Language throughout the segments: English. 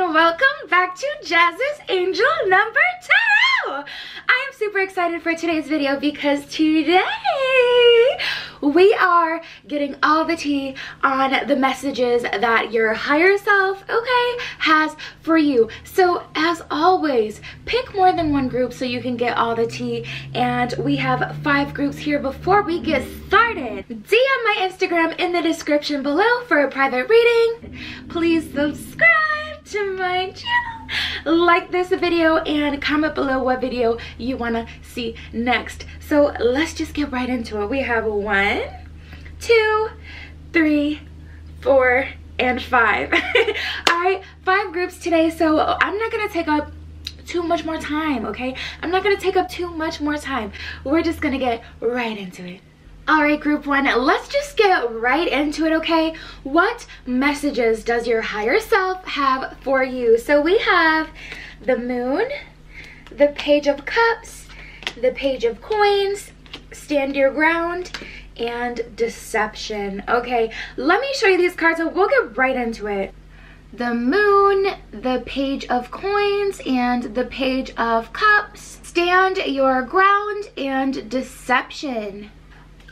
and welcome back to Jazz's Angel Number 2. I am super excited for today's video because today we are getting all the tea on the messages that your higher self, has for you. So as always, pick more than one group so you can get all the tea, and we have 5 groups here. Before we get started, DM my Instagram in the description below for a private reading. Please subscribe to my channel, like this video, and comment below what video you want to see next. So let's just get right into it. We have 1, 2, 3, 4, and 5. All right, 5 groups today, so I'm not gonna take up too much more time, okay? I'm not gonna take up too much more time. We're just gonna get right into it. All right, group 1, let's just get right into it, okay? What messages does your higher self have for you? So we have the Moon, the Page of Cups, the Page of Coins, Stand Your Ground, and Deception. Okay, let me show you these cards and we'll get right into it. The Moon, the Page of Coins, and the Page of Cups, Stand Your Ground, and Deception.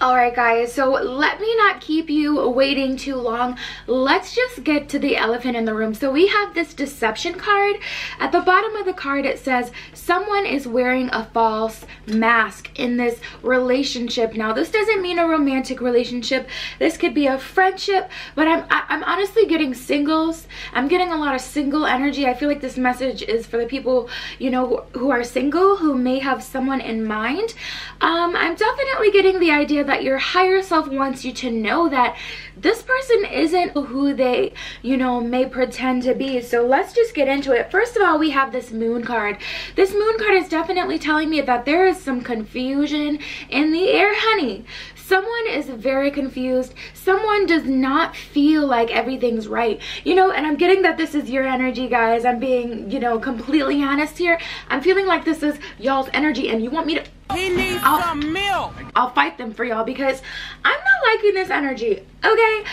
Alright guys, so let me not keep you waiting too long. Let's just get to the elephant in the room. So we have this Deception card. At the bottom of the card it says someone is wearing a false mask in this relationship. Now this doesn't mean a romantic relationship. This could be a friendship, but I'm honestly getting singles. I'm getting a lot of single energy. I feel like this message is for the people, you know, who are single, who may have someone in mind. I'm definitely getting the idea that your higher self wants you to know that this person isn't who they, you know, may pretend to be. So let's just get into it. First of all, we have this Moon card. This Moon card is definitely telling me that there is some confusion in the air, honey. Someone is very confused. Someone does not feel like everything's right. You know, and I'm getting that this is your energy, guys. I'm being, you know, completely honest here. I'm feeling like this is y'all's energy and you want me to... He needs some milk. I'll fight them for y'all because I'm not liking this energy, okay?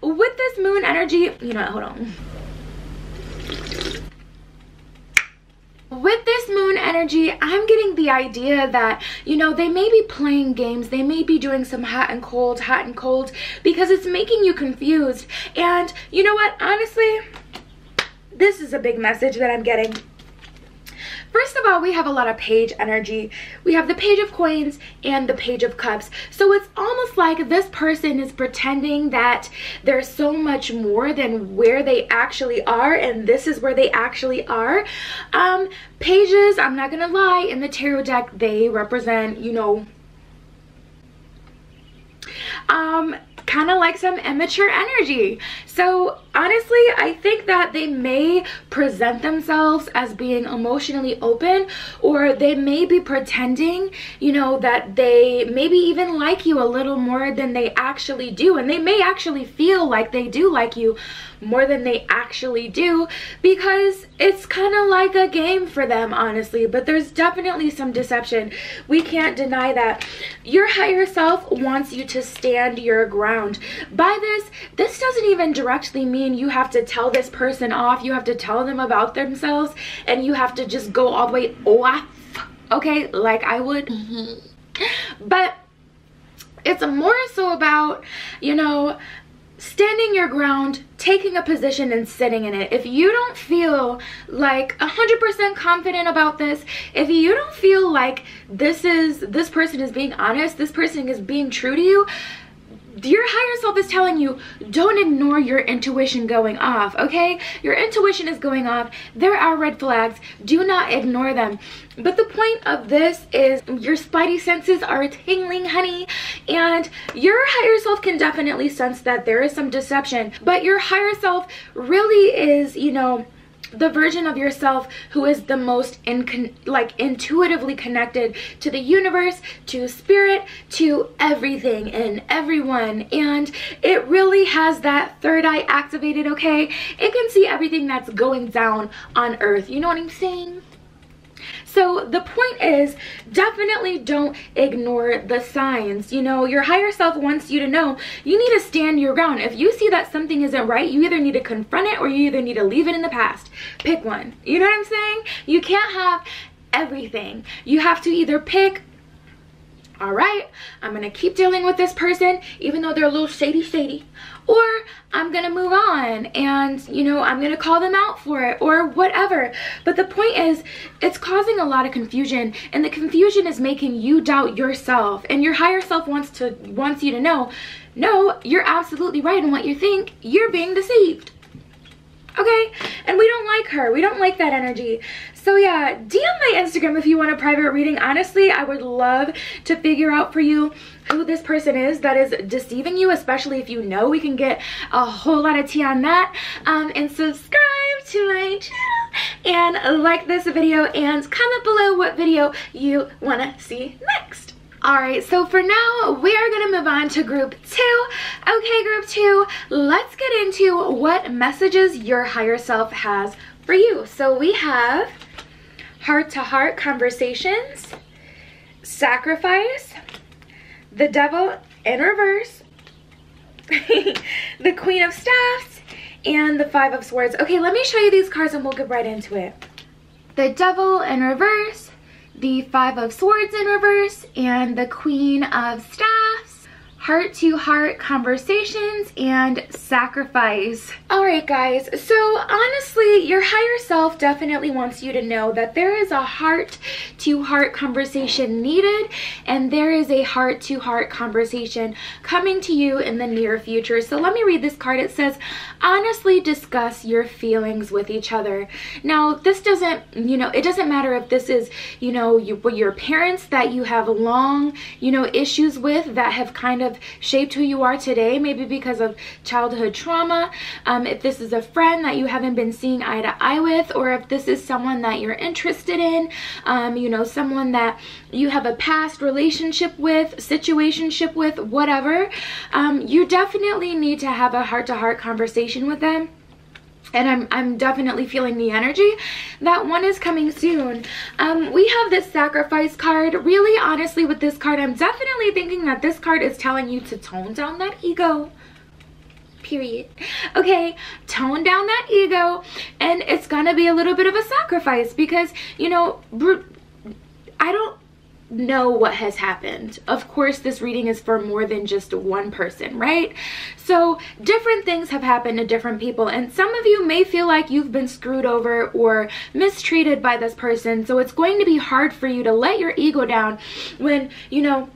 With this Moon energy, you know what, hold on. With this Moon energy, I'm getting the idea that, you know, they may be playing games. They may be doing some hot and cold, because it's making you confused. And you know what? Honestly, this is a big message that I'm getting. First of all, we have a lot of page energy. We have the Page of Coins and the Page of Cups. So it's almost like this person is pretending that there's so much more than where they actually are, and this is where they actually are. Pages, I'm not gonna lie, in the tarot deck, they represent, you know, kind of like some immature energy. So honestly, I think that they may present themselves as being emotionally open, or they may be pretending, you know, that they maybe even like you a little more than they actually do, and they may actually feel like they do like you more than they actually do, because it's kind of like a game for them, honestly. But there's definitely some deception. We can't deny that. Your higher self wants you to stand your ground. By this doesn't even directly mean you have to tell this person off. You have to tell them about themselves, and you have to just go all the way off, okay, like I would. But it's more so about, you know, standing your ground, taking a position and sitting in it. If you don't feel like 100% confident about this, if you don't feel like this person is being honest, this person is being true to you, your higher self is telling you, don't ignore your intuition going off, okay? Your intuition is going off. There are red flags. Do not ignore them. But the point of this is your spidey senses are tingling, honey, and your higher self can definitely sense that there is some deception. But your higher self really is, you know, the version of yourself who is the most intuitively connected to the universe, to spirit, to everything and everyone. And it really has that third eye activated, okay? It can see everything that's going down on earth. You know what I'm saying? So the point is, definitely don't ignore the signs. You know, your higher self wants you to know you need to stand your ground. If you see that something isn't right, you either need to confront it or you either need to leave it in the past. Pick one. You know what I'm saying? You can't have everything. You have to either pick, all right, I'm gonna keep dealing with this person even though they're a little shady, or I'm gonna move on and, you know, I'm gonna call them out for it or whatever. But the point is, it's causing a lot of confusion, and the confusion is making you doubt yourself, and your higher self wants you to know, no, you're absolutely right in what you think. You're being deceived. Okay, and we don't like her. We don't like that energy. So yeah, DM my Instagram if you want a private reading. Honestly, I would love to figure out for you who this person is that is deceiving you, especially if you know. We can get a whole lot of tea on that. And subscribe to my channel and like this video and comment below what video you want to see next. Alright, so for now, we are going to move on to group 2. Okay, group 2, let's get into what messages your higher self has for you. So we have heart-to-heart conversations, sacrifice, the devil in reverse, the Queen of Staffs, and the Five of Swords. Okay, let me show you these cards and we'll get right into it. The devil in reverse, the Five of Swords in reverse, and the Queen of Staffs, heart-to-heart conversations, and sacrifice. Alright guys, so honestly, your higher self definitely wants you to know that there is a heart-to-heart conversation needed, and there is a heart-to-heart conversation coming to you in the near future. So let me read this card. It says, honestly discuss your feelings with each other. Now, this doesn't, you know, it doesn't matter if this is, you know, your parents that you have long, you know, issues with that have kind of shaped who you are today, maybe because of childhood trauma. If this is a friend that you haven't been seeing eye to eye with, or if this is someone that you're interested in, you know, someone that you have a past relationship with, situationship with, whatever, you definitely need to have a heart-to-heart conversation with them. And I'm definitely feeling the energy. That one is coming soon. We have this sacrifice card. Really, honestly, with this card, I'm definitely thinking that this card is telling you to tone down that ego. Period. Okay, tone down that ego. And it's gonna be a little bit of a sacrifice because, you know, I don't know what has happened. Of course, this reading is for more than just one person, right? So different things have happened to different people, and some of you may feel like you've been screwed over or mistreated by this person. So it's going to be hard for you to let your ego down when, you know,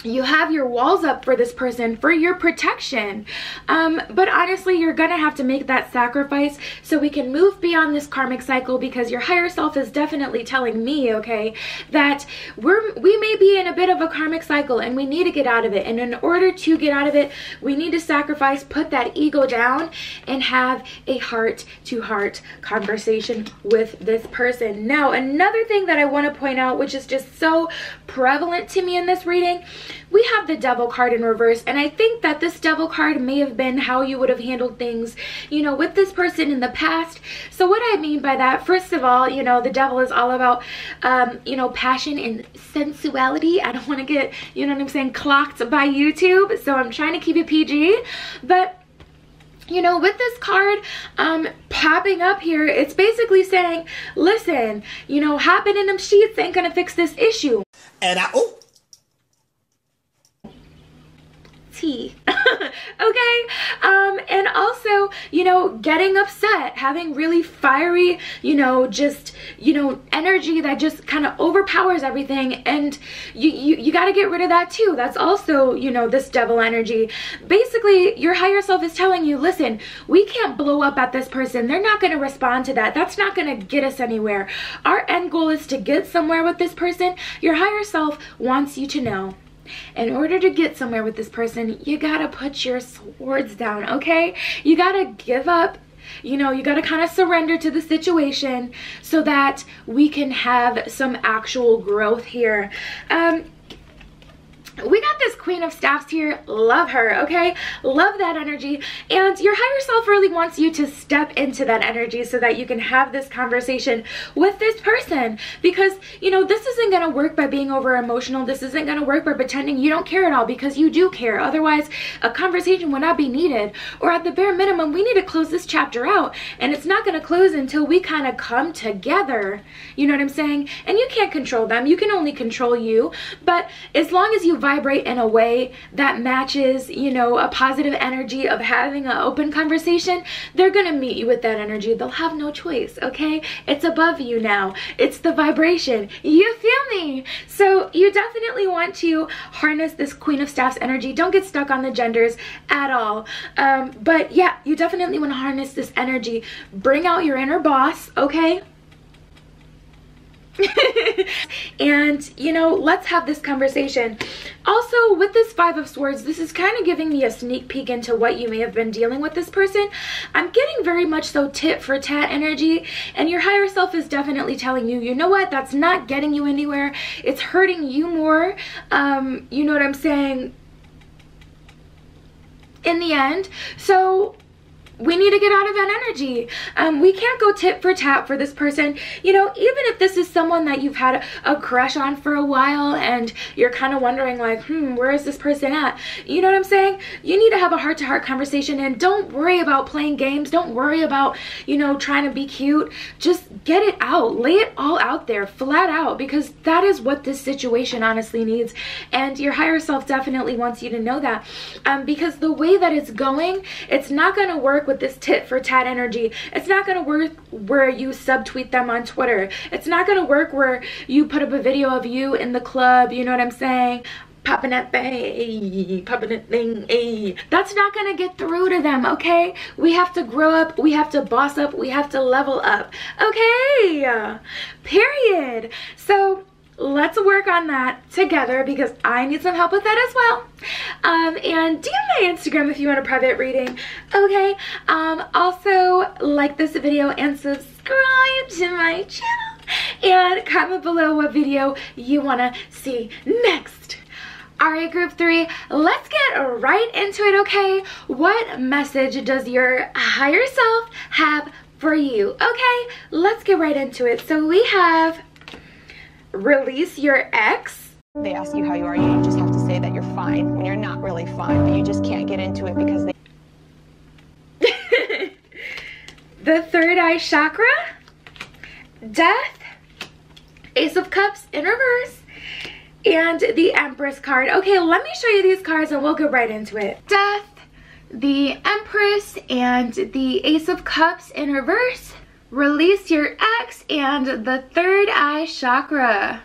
you have your walls up for this person for your protection. But honestly, you're gonna have to make that sacrifice so we can move beyond this karmic cycle, because your higher self is definitely telling me, okay, that we may be in a bit of a karmic cycle and we need to get out of it. And in order to get out of it, we need to sacrifice, put that ego down, and have a heart-to-heart conversation with this person. Now, another thing that I want to point out, which is just so prevalent to me in this reading, we have the devil card in reverse, and I think that this devil card may have been how you would have handled things, you know, with this person in the past. So what I mean by that, first of all, you know, the devil is all about, you know, passion and sensuality. I don't want to get, you know what I'm saying, clocked by YouTube, so I'm trying to keep it PG. But you know, with this card popping up here, it's basically saying, listen, you know, hopping in them sheets ain't gonna fix this issue. And tea. Okay, and also, you know, getting upset, having really fiery, you know, just, you know, energy that just kind of overpowers everything, and you got to get rid of that too. That's also, you know, this devil energy. Basically, your higher self is telling you, listen, we can't blow up at this person. They're not going to respond to that. That's not going to get us anywhere. Our end goal is to get somewhere with this person. Your higher self wants you to know, in order to get somewhere with this person, you gotta put your swords down, okay? You gotta give up, you know, you gotta kind of surrender to the situation so that we can have some actual growth here. we got this Queen of Staffs here. Love her, okay? Love that energy. And your higher self really wants you to step into that energy so that you can have this conversation with this person. Because, you know, this isn't going to work by being over emotional. This isn't going to work by pretending you don't care at all, because you do care. Otherwise, a conversation would not be needed. Or at the bare minimum, we need to close this chapter out. And it's not going to close until we kind of come together. You know what I'm saying? And you can't control them. You can only control you. But as long as you vibrate in a way that matches, you know, a positive energy of having an open conversation, they're gonna meet you with that energy. They'll have no choice, okay? It's above you now. It's the vibration. You feel me? So you definitely want to harness this Queen of Staffs energy. Don't get stuck on the genders at all. But yeah, you definitely want to harness this energy. Bring out your inner boss, okay? And, you know, let's have this conversation. Also, with this Five of Swords, this is kind of giving me a sneak peek into what you may have been dealing with this person. I'm getting very much so tit for tat energy, and your higher self is definitely telling you, you know what, that's not getting you anywhere. It's hurting you more. You know what I'm saying? In the end. So we need to get out of that energy. We can't go tit for tat for this person. You know, even if this is someone that you've had a crush on for a while and you're kind of wondering like, where is this person at? You know what I'm saying? You need to have a heart-to-heart conversation, and don't worry about playing games. Don't worry about, you know, trying to be cute. Just get it out. Lay it all out there, flat out, because that is what this situation honestly needs. And your higher self definitely wants you to know that. Because the way that it's going, it's not going to work with this tit for tat energy. It's not going to work where you subtweet them on Twitter. It's not going to work where you put up a video of you in the club, you know what I'm saying? Popping that thing, popping that thing, ay. That's not going to get through to them, okay? We have to grow up, we have to boss up, we have to level up, okay? Period. So let's work on that together, because I need some help with that as well. And DM my Instagram if you want a private reading, okay? Also, like this video and subscribe to my channel, and comment below what video you want to see next. Alright, group 3, let's get right into it, okay? What message does your higher self have for you? Okay, let's get right into it. So we have release your ex. They ask you how you are, you just have to say that you're fine when you're not really fine, but you just can't get into it because they... The third eye chakra, death, Ace of Cups in reverse, and the Empress card. Okay, let me show you these cards and we'll get right into it. Death, the Empress, and the Ace of Cups in reverse. Release your ex, and the third eye chakra.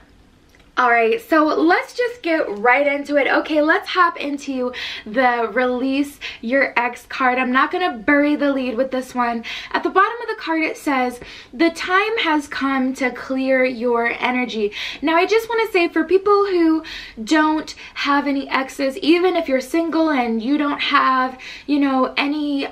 Alright, so let's just get right into it. Okay, let's hop into the release your ex card. I'm not going to bury the lead with this one. At the bottom of the card it says, the time has come to clear your energy. Now I just want to say, for people who don't have any exes, even if you're single and you don't have, you know, any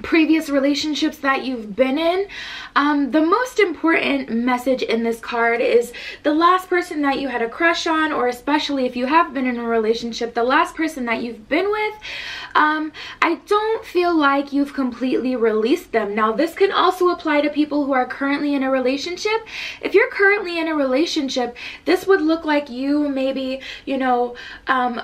previous relationships that you've been in, the most important message in this card is the last person that you had a crush on, or especially if you have been in a relationship, the last person that you've been with, I don't feel like you've completely released them. Now this can also apply to people who are currently in a relationship. If you're currently in a relationship, this would look like you maybe, you know,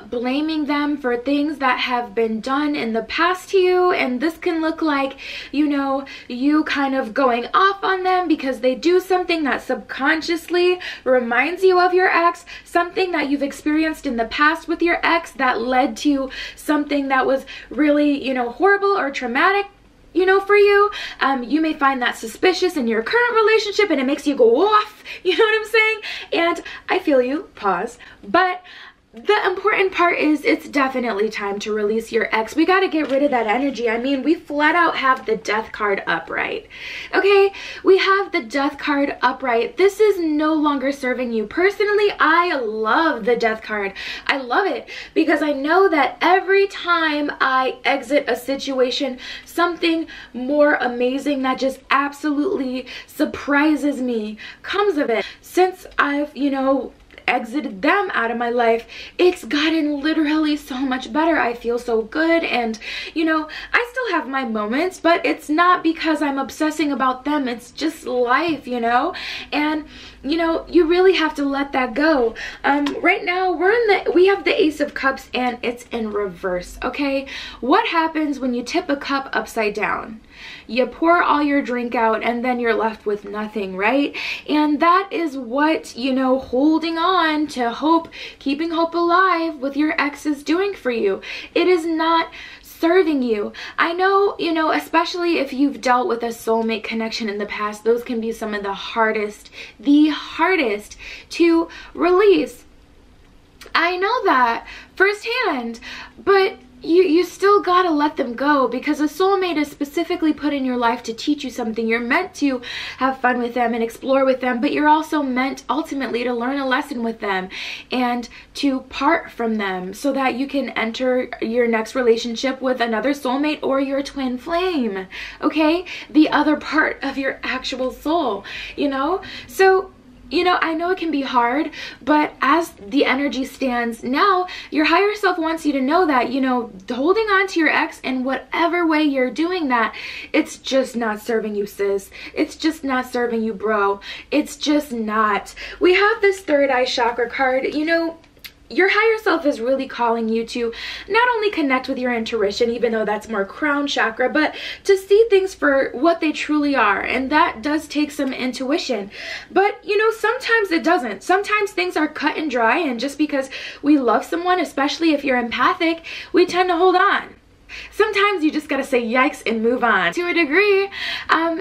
blaming them for things that have been done in the past to you, and this can look like, you know, you kind of going off on them because they do something that subconsciously reminds you of your ex, something that you've experienced in the past with your ex that led to something that was really, you know, horrible or traumatic, you know, for you. You may find that suspicious in your current relationship and it makes you go off, you know what I'm saying? And I feel you, pause, but the important part is it's definitely time to release your ex. We got to get rid of that energy. I mean, we flat out have the death card upright. Okay, we have the death card upright. This is no longer serving you. Personally, I love the death card. I love it because I know that every time I exit a situation, something more amazing that just absolutely surprises me comes of it. Since I've, you know, exited them out of my life, it's gotten literally so much better. I feel so good, and you know, I still have my moments, but it's not because I'm obsessing about them. It's just life, you know. And you know, you really have to let that go. Right now we have the Ace of Cups, and it's in reverse. Okay, what happens when you tip a cup upside down? You pour all your drink out, and then you're left with nothing, right? And that is what, you know, holding on to hope, keeping hope alive with your ex is doing for you. It is not serving you. I know, you know, especially if you've dealt with a soulmate connection in the past, those can be some of the hardest to release. I know that firsthand, but you still gotta let them go, because a soulmate is specifically put in your life to teach you something. You're meant to have fun with them and explore with them, but you're also meant ultimately to learn a lesson with them and to part from them so that you can enter your next relationship with another soulmate or your twin flame, okay? The other part of your actual soul, you know? So, you know, I know it can be hard, but as the energy stands now, your higher self wants you to know that, you know, holding on to your ex in whatever way you're doing that, it's just not serving you, sis. It's just not serving you, bro. It's just not. We have this third eye chakra card. You know, your higher self is really calling you to not only connect with your intuition, even though that's more crown chakra, but to see things for what they truly are. And that does take some intuition. But, you know, sometimes it doesn't. Sometimes things are cut and dry, and just because we love someone, especially if you're empathic, we tend to hold on. Sometimes you just gotta say yikes and move on. To a degree,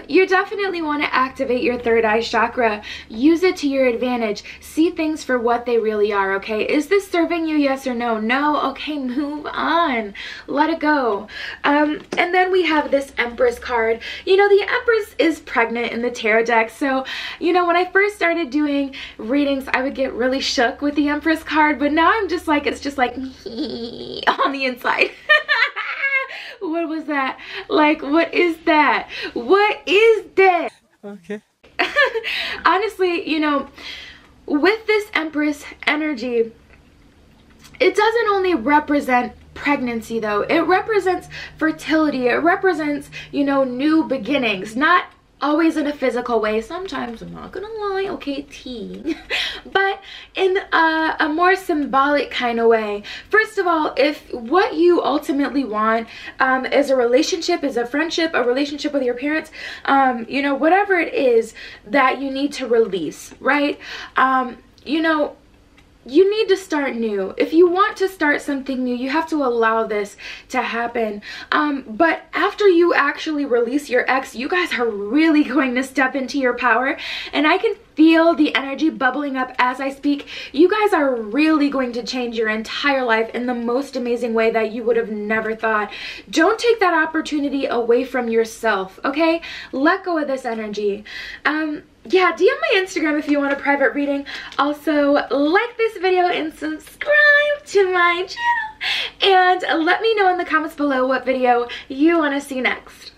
you definitely want to activate your third eye chakra. Use it to your advantage. See things for what they really are, okay? Is this serving you, yes or no? No? Okay, move on. Let it go. And then we have this Empress card. You know, the Empress is pregnant in the tarot deck, so, you know, when I first started doing readings, I would get really shook with the Empress card, but now I'm just like, it's just like on the inside. What was that? Like, what is that? What is that? Okay. Honestly, you know, with this Empress energy, it doesn't only represent pregnancy though. It represents fertility. It represents, you know, new beginnings. Not always in a physical way. Sometimes, I'm not gonna lie, okay, tea. But in a more symbolic kind of way. First of all, if what you ultimately want is a relationship, is a friendship, a relationship with your parents, you know, whatever it is that you need to release, right? You know, you need to start new. If you want to start something new, you have to allow this to happen. But after you actually release your ex, you guys are really going to step into your power. And I can feel the energy bubbling up as I speak. You guys are really going to change your entire life in the most amazing way that you would have never thought. Don't take that opportunity away from yourself, okay? Let go of this energy. Yeah, DM my Instagram if you want a private reading. Also, like this video and subscribe to my channel. And let me know in the comments below what video you want to see next.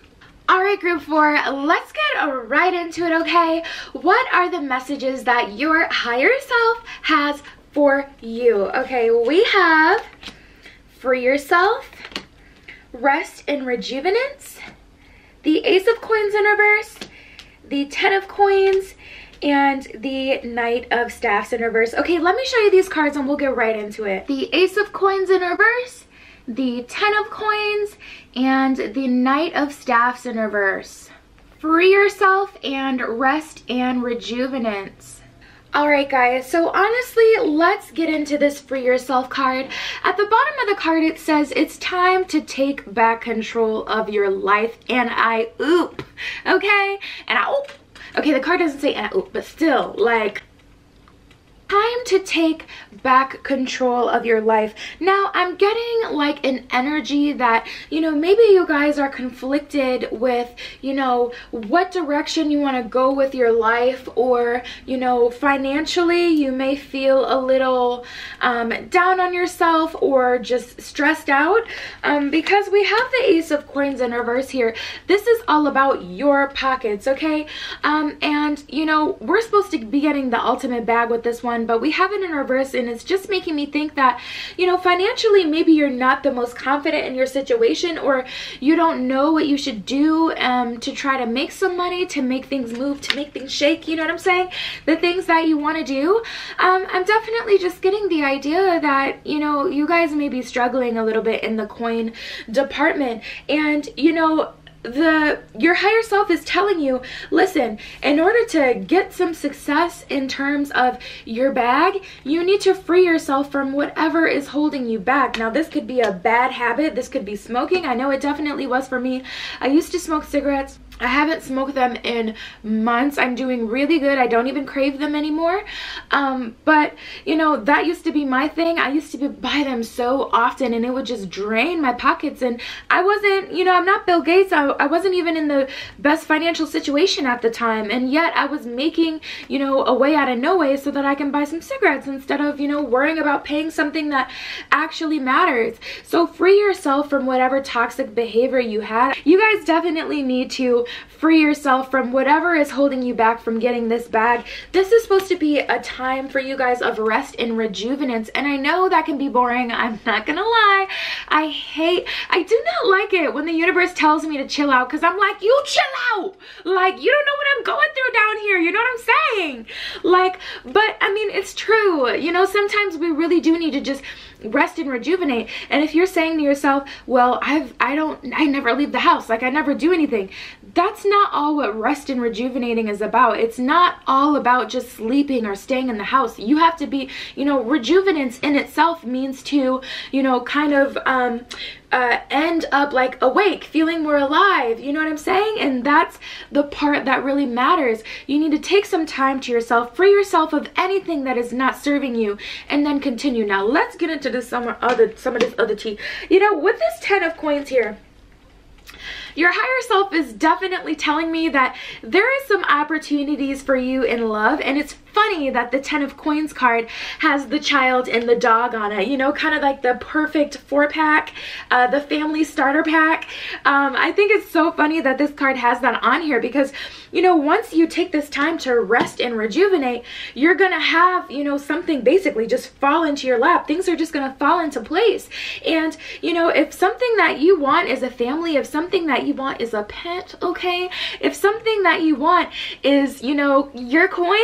Alright, group 4, let's get right into it, okay? What are the messages that your higher self has for you? Okay, we have free yourself, rest and rejuvenance, the Ace of Coins in reverse, the 10 of Coins, and the Knight of Staffs in reverse. Okay, let me show you these cards and we'll get right into it. The Ace of Coins in reverse, the 10 of Coins, and the Knight of Staffs in reverse. Free yourself and rest and rejuvenance. Alright guys, so honestly, let's get into this free yourself card. At the bottom of the card it says it's time to take back control of your life, and I oop, okay? And I oop. Okay, the card doesn't say and I oop, but still, like, time to take back control of your life. Now, I'm getting like an energy that, you know, maybe you guys are conflicted with, you know, what direction you want to go with your life, or, you know, financially you may feel a little down on yourself or just stressed out, because we have the Ace of Coins in reverse here. This is all about your pockets, okay? And, you know, we're supposed to be getting the ultimate bag with this one, again, but we have it in reverse, and it's just making me think that, you know, financially maybe you're not the most confident in your situation, or you don't know what you should do to try to make some money, to make things move, to make things shake, you know what I'm saying? The things that you want to do. I'm definitely just getting the idea that, you know, you guys may be struggling a little bit in the coin department, and, you know, your higher self is telling you, listen, in order to get some success in terms of your bag, you need to free yourself from whatever is holding you back. Now, this could be a bad habit. This could be smoking. I know it definitely was for me. I used to smoke cigarettes. I haven't smoked them in months. I'm doing really good. I don't even crave them anymore. But, you know, that used to be my thing. I used to buy them so often, and it would just drain my pockets. And I wasn't, you know, I'm not Bill Gates. I wasn't even in the best financial situation at the time. And yet I was making, you know, a way out of no way so that I can buy some cigarettes instead of, you know, worrying about paying something that actually matters. So free yourself from whatever toxic behavior you had. You guys definitely need to free yourself from whatever is holding you back from getting this bag. This is supposed to be a time for you guys of rest and rejuvenance, and I know that can be boring. I'm not gonna lie. I do not like it when the universe tells me to chill out, because I'm like, you chill out. Like, you don't know what I'm going through down here. You know what I'm saying? Like, but I mean, it's true. You know, sometimes we really do need to just rest and rejuvenate. And if you're saying to yourself, well, I never leave the house, like I never do anything, that's not all what rest and rejuvenating is about. It's not all about just sleeping or staying in the house. You have to be, you know, rejuvenance in itself means to, you know, kind of end up like awake, feeling more alive, you know what I'm saying? And that's the part that really matters. You need to take some time to yourself, free yourself of anything that is not serving you, and then continue. Now let's get into some of this other tea. You know, with this 10 of coins here, your higher self is definitely telling me that there is some opportunities for you in love. And it's funny that the 10 of coins card has the child and the dog on it, you know, kind of like the perfect 4-pack, the family starter pack. I think it's so funny that this card has that on here, because, you know, once you take this time to rest and rejuvenate, you're gonna have, you know, something basically just fall into your lap. Things are just gonna fall into place. And, you know, if something that you want is a family, if something that you want is a pet, okay, if something that you want is, you know, your coin,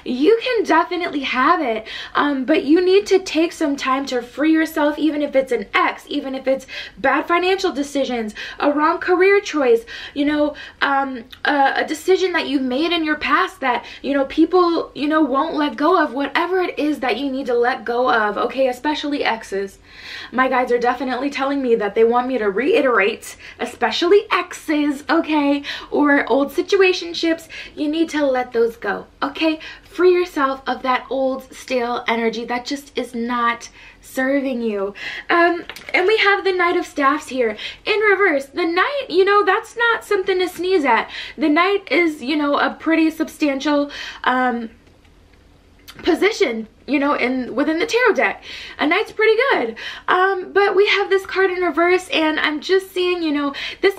you can definitely have it. But you need to take some time to free yourself, even if it's an ex, even if it's bad financial decisions, a wrong career choice, you know, a decision that you've made in your past that, you know, people, you know, won't let go of. Whatever it is that you need to let go of, okay, especially exes. My guides are definitely telling me that they want me to reiterate, especially exes, okay, or old situationships. You need to let those go, okay? Free yourself of that old stale energy that just is not serving you. And we have the Knight of Staffs here in reverse. The Knight, you know, that's not something to sneeze at. The Knight is, you know, a pretty substantial position, you know, within the tarot deck. A Knight's pretty good. But we have this card in reverse, and I'm just seeing, you know, this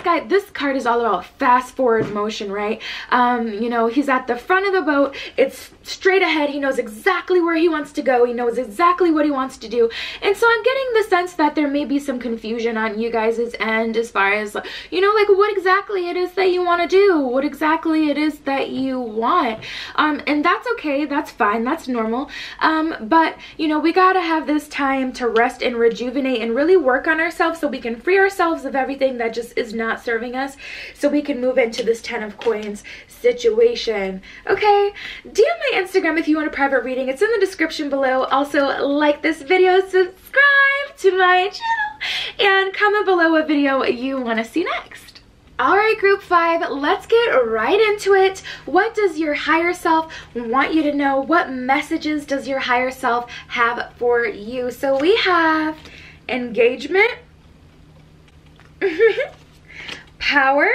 card is all about fast forward motion, right? You know, he's at the front of the boat. It's straight ahead. He knows exactly where he wants to go. He knows exactly what he wants to do. And so I'm getting the sense that there may be some confusion on you guys' end as far as, you know, like what exactly it is that you want to do, what exactly it is that you want. And that's okay. That's fine. That's normal. But, you know, we gotta have this time to rest and rejuvenate and really work on ourselves so we can free ourselves of everything that just is not serving us, so we can move into this 10 of coins situation. Okay, DM my Instagram if you want a private reading. It's in the description below. Also, like this video, subscribe to my channel, and comment below what video you want to see next. Alright, group 5, let's get right into it. What does your higher self want you to know? What messages does your higher self have for you? So we have engagement, power,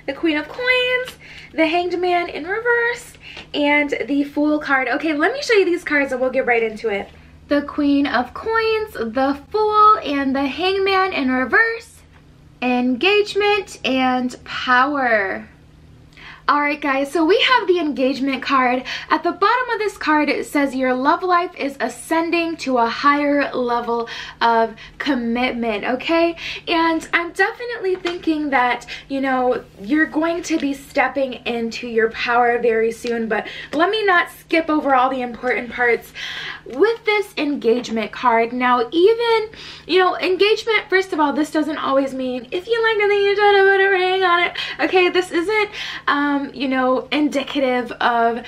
the Queen of Coins, the Hanged Man in reverse, and the Fool card. Okay, let me show you these cards and we'll get right into it. The Queen of Coins, the Fool, and the Hanged Man in reverse. Engagement and power. Alright guys, so we have the engagement card. At the bottom of this card it says your love life is ascending to a higher level of commitment, okay? And I'm definitely thinking that, you know, you're going to be stepping into your power very soon, but let me not skip over all the important parts. With this engagement card, now even, you know, engagement, first of all, this doesn't always mean if you like it then you try to put a ring on it, okay? This isn't you know, indicative of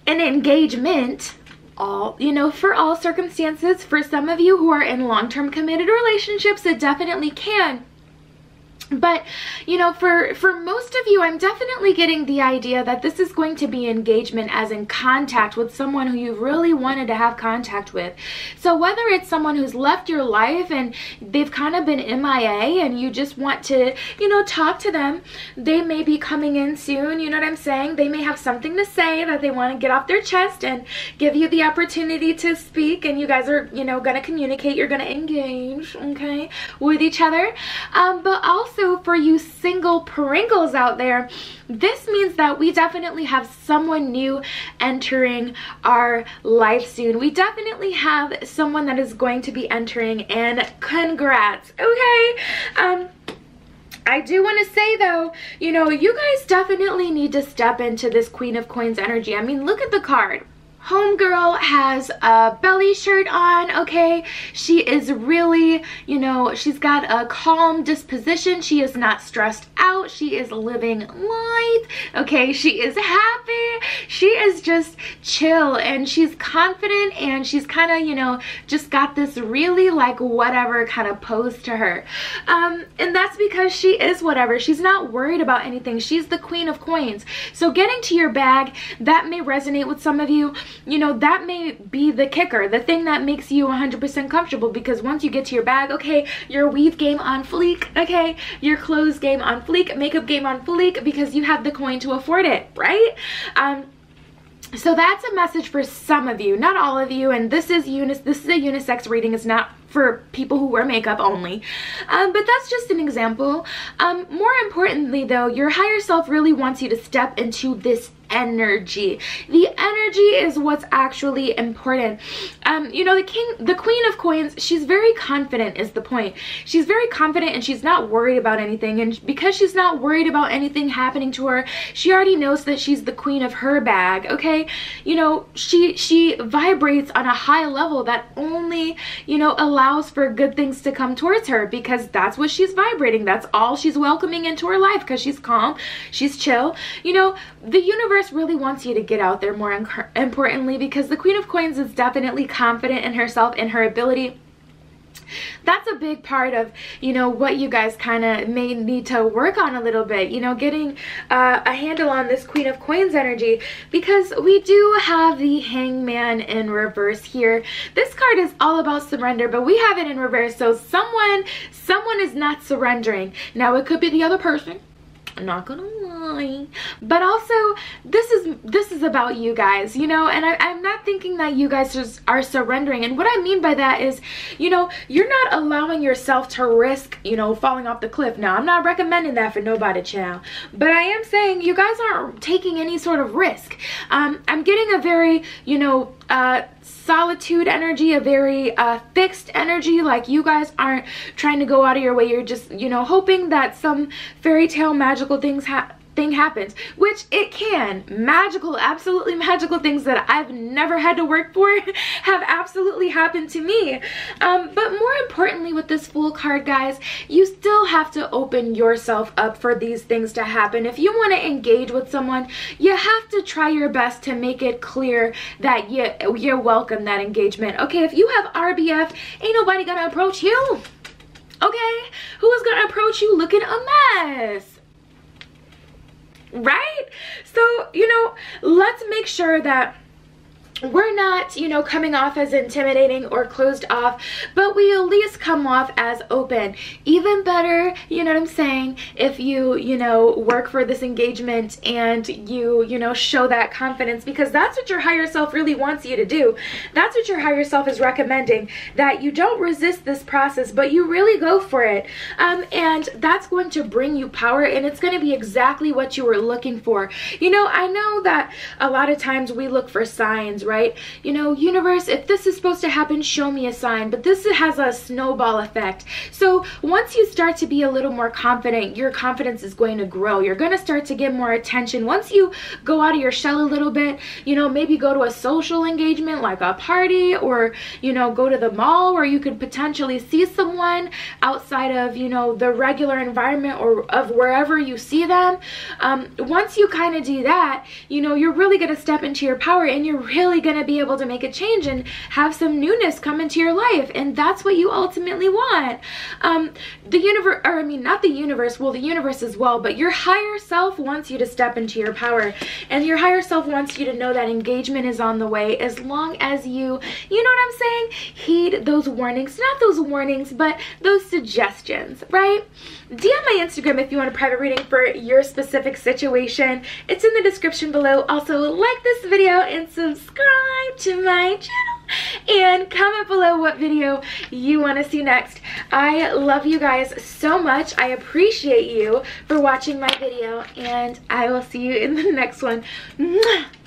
an engagement for all circumstances. For some of you who are in long-term committed relationships, it definitely can. But, you know, for most of you, I'm definitely getting the idea that this is going to be engagement as in contact with someone who you really wanted to have contact with. So whether it's someone who's left your life and they've kind of been MIA and you just want to, you know, talk to them, they may be coming in soon, you know what I'm saying? They may have something to say that they want to get off their chest and give you the opportunity to speak, and you guys are, you know, going to communicate, you're going to engage, okay, with each other. But also, for you single Pringles out there, this means that we definitely have someone new entering our life soon. We definitely have someone that is going to be entering, and congrats, okay? I do want to say though, you know, you guys definitely need to step into this Queen of Coins energy. I mean, look at the card. Homegirl has a belly shirt on, okay? She is really, you know, she's got a calm disposition. She is not stressed out. She is living light, okay? She is happy. She is just chill, and she's confident, and she's kind of, you know, just got this really like whatever kind of pose to her. And that's because she is whatever. She's not worried about anything. She's the Queen of Coins. So getting to your bag, that may resonate with some of you. You know, that may be the kicker, the thing that makes you 100% comfortable, because once you get to your bag, okay, your weave game on fleek, okay, your clothes game on fleek, makeup game on fleek, because you have the coin to afford it, right? So that's a message for some of you, not all of you, and this is a unisex reading. It's not for people who wear makeup only, but that's just an example. More importantly though, your higher self really wants you to step into this energy. The energy is what's actually important. You know, the Queen of Coins, she's very confident is the point. She's very confident and she's not worried about anything, and because she's not worried about anything happening to her, she already knows that she's the queen of her bag, okay? You know, she vibrates on a high level that only, you know, allows for good things to come towards her, because that's what she's vibrating. That's all she's welcoming into her life, because she's calm, she's chill. You know, the universe really wants you to get out there, more importantly, because the Queen of Coins is definitely confident in herself and her ability. That's a big part of, you know, what you guys kind of may need to work on a little bit, you know, getting a handle on this Queen of Coins energy, because we do have the Hangman in reverse here. This card is all about surrender, but we have it in reverse, so someone is not surrendering. Now it could be the other person, I'm not gonna lie, but also this is about you guys, you know, and I'm not thinking that you guys just are surrendering. And what I mean by that is, you know, you're not allowing yourself to risk, you know, falling off the cliff. Now, I'm not recommending that for nobody, child, but I am saying you guys aren't taking any sort of risk. I'm getting a very, you know, solitude energy, a very fixed energy, like you guys aren't trying to go out of your way. You're just, you know, hoping that some fairy tale magical thing happens, which it can. Magical, absolutely magical things that I've never had to work for have absolutely happened to me. But more importantly with this Fool card, guys, you still have to open yourself up for these things to happen. If you want to engage with someone, you have to try your best to make it clear that you're welcome that engagement. Okay, if you have RBF, ain't nobody gonna approach you. Okay, who is gonna approach you looking a mess? Right? So, you know, let's make sure that we're not, you know, coming off as intimidating or closed off, but we at least come off as open. Even better, you know what I'm saying, if you know, work for this engagement and you know, show that confidence, because that's what your higher self really wants you to do. That's what your higher self is recommending, that you don't resist this process, but you really go for it. And that's going to bring you power, and it's going to be exactly what you were looking for. You know, I know that a lot of times we look for signs, right? You know, universe, if this is supposed to happen, show me a sign. But this has a snowball effect. So once you start to be a little more confident, your confidence is going to grow. You're going to start to get more attention. Once you go out of your shell a little bit, you know, maybe go to a social engagement like a party, or, you know, go to the mall where you could potentially see someone outside of, you know, the regular environment or of wherever you see them. Once you kind of do that, you know, you're really going to step into your power, and you're really going to be able to make a change and have some newness come into your life. And that's what you ultimately want. The universe, or I mean, not the universe, well, the universe as well, but your higher self wants you to step into your power, and your higher self wants you to know that engagement is on the way, as long as you know what I'm saying, heed those warnings, not those warnings, but those suggestions, right? DM my Instagram if you want a private reading for your specific situation. It's in the description below. Also, like this video and subscribe to my channel, and comment below what video you want to see next. I love you guys so much. I appreciate you for watching my video, and I will see you in the next one. Mwah!